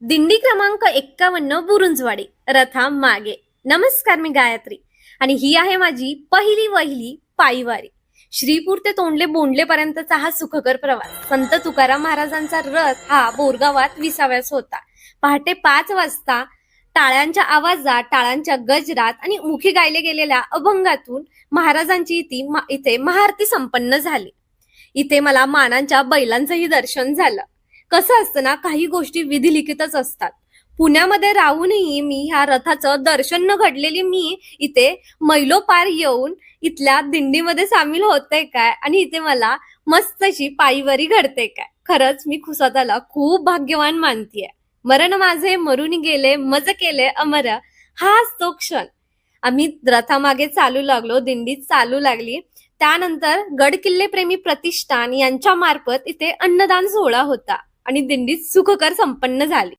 दिंडी क्रमांक 51 बुरुंजवाडी रथा मागे. नमस्कार, मी गायत्री आणि ही आहे माझी पहिली वहिली पायीवारी. श्रीपूर ते तोंडले बोंडले पर्यंतचा हा सुखकर प्रवास. संत तुकाराम महाराजांचा रथ हा बोरगावात विसाव्यास होता. पहाटे 5 वाजता टाळ्यांच्या आवाजात, टाळांच्या गजरात आणि मुखी गायले गेलेल्या अभंगातून महाराजांची इथे महाआरती संपन्न झाली. इथे मला मानांच्या बैलांचंही दर्शन झालं. कसं असतं ना, काही गोष्टी विधिलिखितच असतात. पुण्यामध्ये राहूनही मी ह्या रथाचं दर्शन न घडलेली मी इथे मैलोपार येऊन इथल्या दिंडीमध्ये सामील होते काय, आणि इथे मला मस्तशी पायीवारी घडते काय. खरंच मी स्वतःला खूप भाग्यवान मानतीये. मरण माझे मरून गेले, मज केले अमर, हाच तो क्षण. आम्ही रथामागे चालू लागलो, दिंडी चालू लागली. त्यानंतर गड किल्ले प्रेमी प्रतिष्ठान यांच्या मार्फत इथे अन्नदान सोहळा होता आणि दिंडी सुखकर संपन्न झाली.